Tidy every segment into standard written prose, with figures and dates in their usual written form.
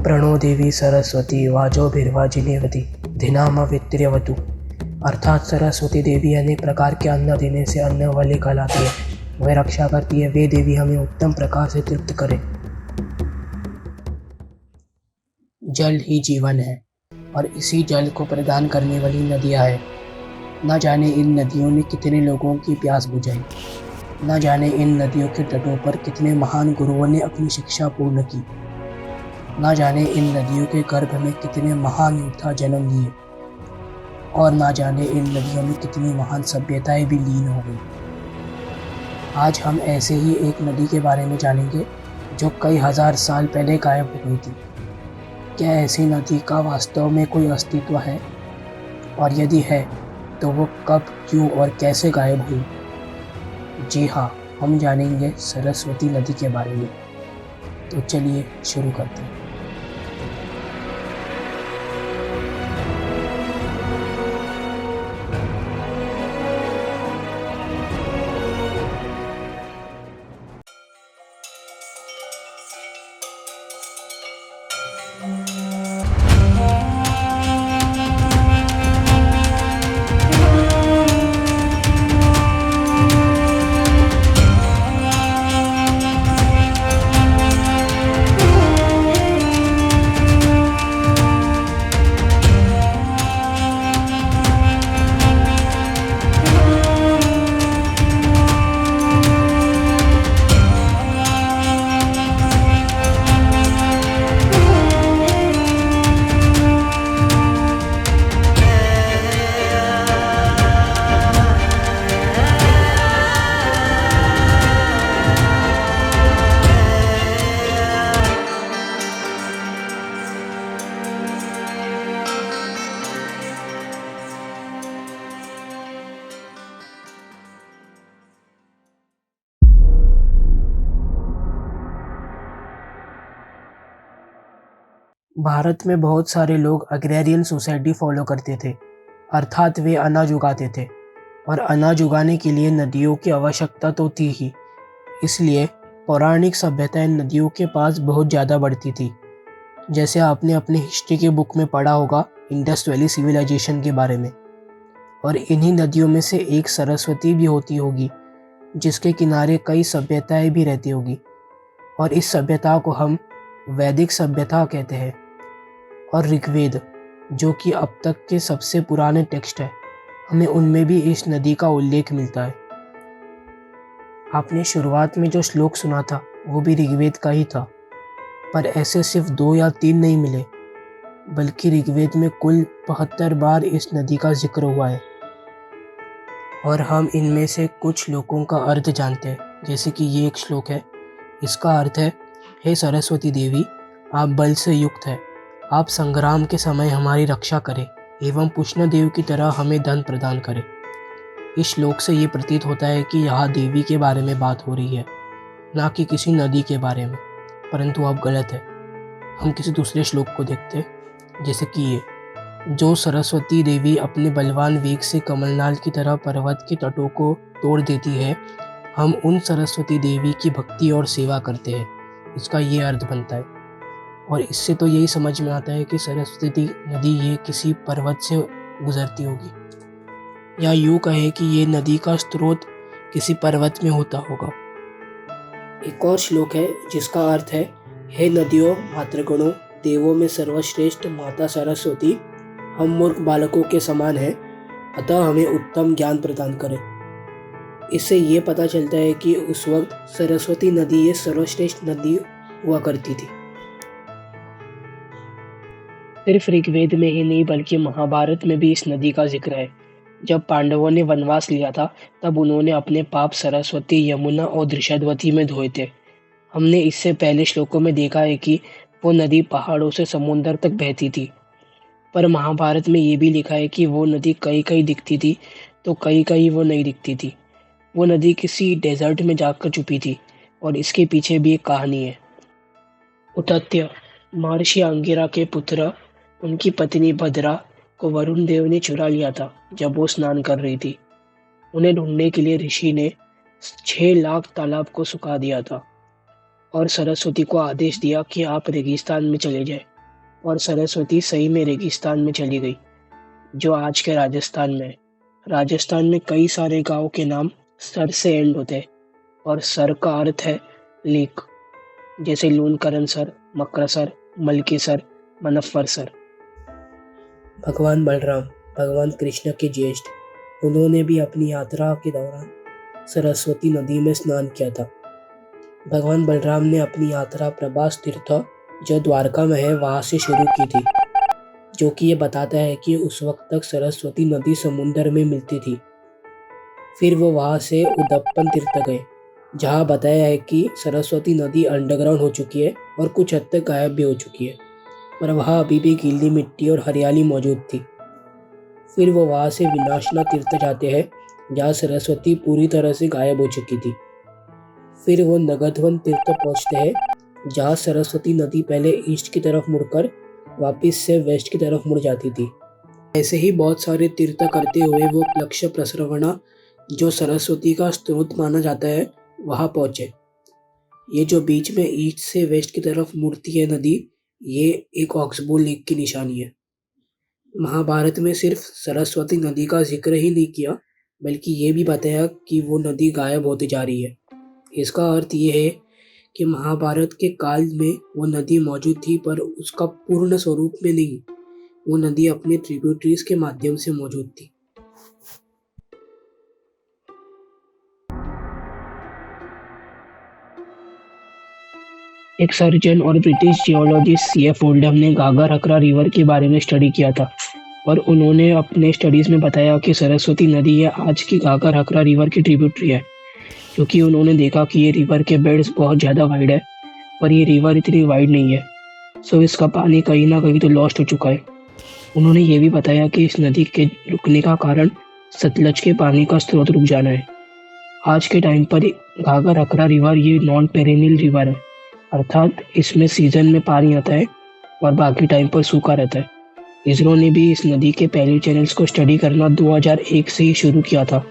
प्रणो देवी सरस्वती वाजो भिर्वाजिनीवती धिनाम वित्र्यवतु। अर्थात सरस्वती देवी अनेक प्रकार के अन्न देने से अन्न वाले कहलाती है, वह रक्षा करती है। वे देवी हमें उत्तम प्रकार से तृप्त करे। जल ही जीवन है और इसी जल को प्रदान करने वाली नदियाँ हैं। न जाने इन नदियों ने कितने लोगों की प्यास बुझाई, न जाने इन नदियों के तटों पर कितने महान गुरुओं ने अपनी शिक्षा पूर्ण की, न जाने इन नदियों के गर्भ में कितने महान योद्धा जन्म लिए, और न जाने इन नदियों में कितनी महान सभ्यताएं भी लीन हो गई। आज हम ऐसे ही एक नदी के बारे में जानेंगे जो कई हजार साल पहले गायब हो गई थी। क्या ऐसी नदी का वास्तव में कोई अस्तित्व है, और यदि है तो वो कब, क्यों और कैसे गायब हुई? जी हाँ, हम जानेंगे सरस्वती नदी के बारे में। तो चलिए शुरू करते हैं। भारत में बहुत सारे लोग एग्रेरियन सोसाइटी फॉलो करते थे, अर्थात वे अनाज उगाते थे, और अनाज उगाने के लिए नदियों की आवश्यकता तो थी ही। इसलिए पौराणिक सभ्यताएं नदियों के पास बहुत ज़्यादा बढ़ती थी। जैसे आपने अपने हिस्ट्री के बुक में पढ़ा होगा इंडस वैली सिविलाइजेशन के बारे में। और इन्हीं नदियों में से एक सरस्वती भी होती होगी, जिसके किनारे कई सभ्यताएं भी रहती होगी, और इस सभ्यता को हम वैदिक सभ्यता कहते हैं। और ऋग्वेद, जो कि अब तक के सबसे पुराने टेक्स्ट है, हमें उनमें भी इस नदी का उल्लेख मिलता है। आपने शुरुआत में जो श्लोक सुना था वो भी ऋग्वेद का ही था, पर ऐसे सिर्फ 2 या 3 नहीं मिले, बल्कि ऋग्वेद में कुल 72 बार इस नदी का जिक्र हुआ है। और हम इनमें से कुछ श्लोकों का अर्थ जानते हैं। जैसे कि ये एक श्लोक है, इसका अर्थ है, हे सरस्वती देवी, आप बल से युक्त है, आप संग्राम के समय हमारी रक्षा करें एवं पुष्ण देव की तरह हमें धन प्रदान करें। इस श्लोक से ये प्रतीत होता है कि यहाँ देवी के बारे में बात हो रही है, ना कि किसी नदी के बारे में। परंतु अब गलत है। हम किसी दूसरे श्लोक को देखते हैं, जैसे कि ये, जो सरस्वती देवी अपने बलवान वेग से कमलनाल की तरह पर्वत के तटों को तोड़ देती है, हम उन सरस्वती देवी की भक्ति और सेवा करते हैं। इसका ये अर्थ बनता है। और इससे तो यही समझ में आता है कि सरस्वती नदी ये किसी पर्वत से गुजरती होगी, या यूँ कहे कि ये नदी का स्रोत किसी पर्वत में होता होगा। एक और श्लोक है जिसका अर्थ है, हे नदियों, मातृगणों, देवों में सर्वश्रेष्ठ माता सरस्वती, हम मूर्ख बालकों के समान हैं, अतः हमें उत्तम ज्ञान प्रदान करें। इससे ये पता चलता है कि उस वक्त सरस्वती नदी ये सर्वश्रेष्ठ नदी हुआ करती थी। सिर्फ ऋग्वेद में ही नहीं बल्कि महाभारत में भी इस नदी का जिक्र है। जब पांडवों ने वनवास लिया था तब उन्होंने अपने पाप सरस्वती, यमुना और दृषद्वती में धोए थे। हमने इससे पहले श्लोकों में देखा है कि वो नदी पहाड़ों से समुद्र तक बहती थी, पर महाभारत में ये भी लिखा है कि वो नदी कहीं कहीं दिखती थी तो कहीं कहीं वो नहीं दिखती थी। वो नदी किसी डेजर्ट में जाकर छुपी थी, और इसके पीछे भी एक कहानी है। उतत्य, महर्षि अंगिरा के पुत्र, उनकी पत्नी भद्रा को वरुण देव ने चुरा लिया था जब वो स्नान कर रही थी। उन्हें ढूंढने के लिए ऋषि ने 6 लाख तालाब को सुखा दिया था और सरस्वती को आदेश दिया कि आप रेगिस्तान में चले जाएं। और सरस्वती सही में रेगिस्तान में चली गई, जो आज के राजस्थान में है। राजस्थान में कई सारे गांव के नाम सर से एंड होते हैं और सर का अर्थ है लेक, जैसे लूनकरण सर, मकरसर, मलकेसर, मनफ्फर सर। भगवान बलराम, भगवान कृष्ण के ज्येष्ठ, उन्होंने भी अपनी यात्रा के दौरान सरस्वती नदी में स्नान किया था। भगवान बलराम ने अपनी यात्रा प्रभास तीर्थ, जो द्वारका में है, वहां से शुरू की थी, जो कि ये बताता है कि उस वक्त तक सरस्वती नदी समुद्र में मिलती थी। फिर वो वहां से उदप्पन तीर्थ गए, जहाँ बताया है कि सरस्वती नदी अंडरग्राउंड हो चुकी है और कुछ हद तक गायब भी हो चुकी है, पर वहाँ अभी भी गीली मिट्टी और हरियाली मौजूद थी। फिर वो वहाँ से विनाशना तीर्थ जाते हैं, जहाँ सरस्वती पूरी तरह से गायब हो चुकी थी। फिर वो नगधवन तीर्थ पहुँचते हैं, जहाँ सरस्वती नदी पहले ईस्ट की तरफ मुड़कर वापस से वेस्ट की तरफ मुड़ जाती थी। ऐसे ही बहुत सारे तीर्थ करते हुए वो प्लक्ष प्रसरवणा, जो सरस्वती का स्रोत माना जाता है, वहाँ पहुँचे। ये जो बीच में ईस्ट से वेस्ट की तरफ मुड़ती है नदी, ये एक ऑक्सबो लेक की निशानी है। महाभारत में सिर्फ सरस्वती नदी का जिक्र ही नहीं किया, बल्कि ये भी बताया कि वो नदी गायब होती जा रही है। इसका अर्थ ये है कि महाभारत के काल में वो नदी मौजूद थी, पर उसका पूर्ण स्वरूप में नहीं। वो नदी अपने ट्रिब्यूटरीज के माध्यम से मौजूद थी। एक सर्जन और ब्रिटिश जियोलॉजिस्ट C.F. ओल्डहम ने घाघर हकरा रिवर के बारे में स्टडी किया था, और उन्होंने अपने स्टडीज में बताया कि सरस्वती नदी ये आज की घाघर हकरा रिवर की ट्रिब्यूटरी है, क्योंकि उन्होंने देखा कि ये रिवर के बेड्स बहुत ज़्यादा वाइड है, पर ये रिवर इतनी वाइड नहीं है, सो इसका पानी कहीं ना कहीं तो लॉस्ट हो चुका है। उन्होंने ये भी बताया कि इस नदी के रुकने का कारण सतलज के पानी का स्रोत रुक जाना है। आज के टाइम पर घाघर हकरा रिवर ये नॉन पेरेनियल रिवर है, अर्थात इसमें सीजन में पानी आता है और बाकी टाइम पर सूखा रहता है। इसरो ने भी इस नदी के पैलियो चैनल्स को स्टडी करना 2001 से ही शुरू किया था,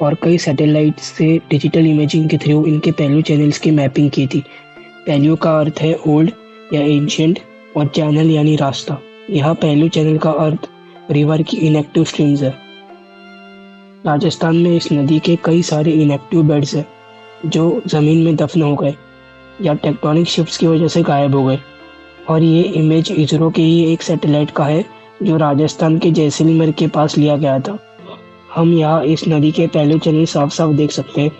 और कई सैटेलाइट से डिजिटल इमेजिंग के थ्रू इनके पैलियो चैनल्स की मैपिंग की थी। पैलियो का अर्थ है ओल्ड या एंशिएंट, और चैनल यानी रास्ता। यहाँ पैलियो चैनल का अर्थ रिवर की इनएक्टिव स्ट्रीम्स है। राजस्थान में इस नदी के कई सारे इनएक्टिव बेड्स हैं, जो ज़मीन में दफन हो गए या टेक्टोनिक शिफ्ट्स की वजह से गायब हो गए। और ये इमेज इसरो के ही एक सैटेलाइट का है, जो राजस्थान के जैसलमेर के पास लिया गया था। हम यहाँ इस नदी के पैलियो चैनल साफ साफ देख सकते हैं,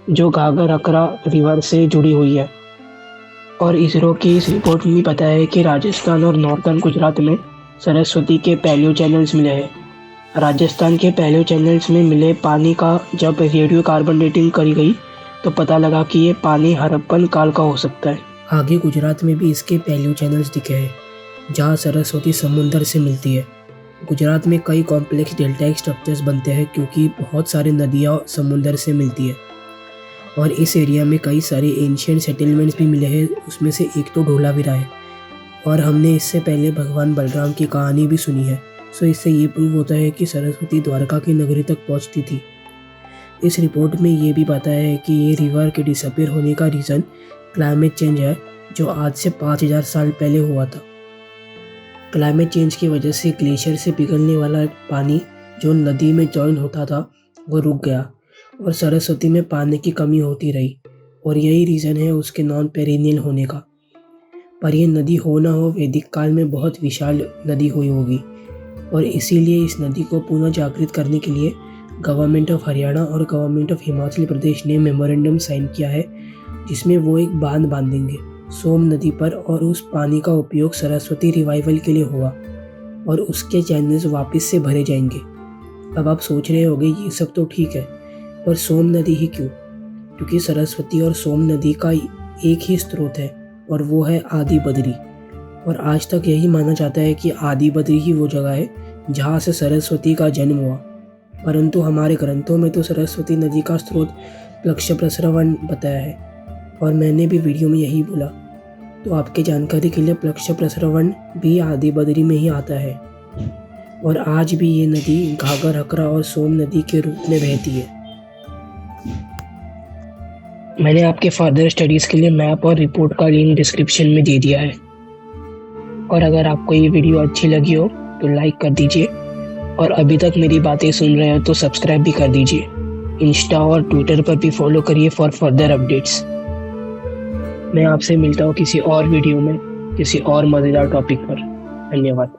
जो घाघर हकरा रिवर से जुड़ी हुई है। और इसरो की इस रिपोर्ट में भी पता है कि राजस्थान और नॉर्थर्न गुजरात में सरस्वती के पैलियो चैनल्स मिले हैं। राजस्थान के पैलियो चैनल्स में मिले पानी का जब रेडियो कार्बन डेटिंग करी गई, तो पता लगा कि ये पानी हड़प्पन काल का हो सकता है। आगे गुजरात में भी इसके पैलियो चैनल्स दिखे हैं, जहाँ सरस्वती समुद्र से मिलती है। गुजरात में कई कॉम्प्लेक्स डेल्टाइक स्ट्रक्चर्स बनते हैं, क्योंकि बहुत सारी नदियाँ समुद्र से मिलती है। और इस एरिया में कई सारे एंशिएंट सेटलमेंट्स भी मिले हैं, उसमें से एक तो ढोलावीरा है। और हमने इससे पहले भगवान बलराम की कहानी भी सुनी है, सो इससे ये प्रूव होता है कि सरस्वती द्वारका की नगरी तक पहुँचती थी। इस रिपोर्ट में ये भी बताया है कि ये रिवर के डिसअपीयर होने का रीज़न क्लाइमेट चेंज है, जो आज से 5000 साल पहले हुआ था। क्लाइमेट चेंज की वजह से ग्लेशियर से पिघलने वाला पानी जो नदी में जॉइन होता था, वो रुक गया और सरस्वती में पानी की कमी होती रही, और यही रीज़न है उसके नॉन पेरिनियल होने का। पर यह नदी हो ना हो, वैदिक काल में बहुत विशाल नदी हुई होगी, और इसीलिए इस नदी को पुनः जागृत करने के लिए गवर्नमेंट ऑफ हरियाणा और गवर्नमेंट ऑफ हिमाचल प्रदेश ने मेमोरेंडम साइन किया है, जिसमें वो एक बांध बांधेंगे सोम नदी पर, और उस पानी का उपयोग सरस्वती रिवाइवल के लिए हुआ और उसके चैनल्स वापस से भरे जाएंगे। अब आप सोच रहे होंगे ये सब तो ठीक है, पर सोम नदी ही क्यों? क्योंकि सरस्वती और सोम नदी का एक ही स्रोत है, और वो है आदि बद्री। और आज तक यही माना जाता है कि आदि बद्री ही वो जगह है जहाँ से सरस्वती का जन्म हुआ। परंतु हमारे ग्रंथों में तो सरस्वती नदी का स्रोत प्लक्ष प्रसरवण बताया है, और मैंने भी वीडियो में यही बोला। तो आपके जानकारी के लिए प्लक्ष प्रसरवण भी आदि बद्री में ही आता है, और आज भी ये नदी घाघर हकरा और सोम नदी के रूप में बहती है। मैंने आपके फर्दर स्टडीज़ के लिए मैप और रिपोर्ट का लिंक डिस्क्रिप्शन में दे दिया है। और अगर आपको ये वीडियो अच्छी लगी हो तो लाइक कर दीजिए, और अभी तक मेरी बातें सुन रहे हो तो सब्सक्राइब भी कर दीजिए। इंस्टा और ट्विटर पर भी फॉलो करिए फॉर फर्दर अपडेट्स। मैं आपसे मिलता हूँ किसी और वीडियो में, किसी और मज़ेदार टॉपिक पर। धन्यवाद।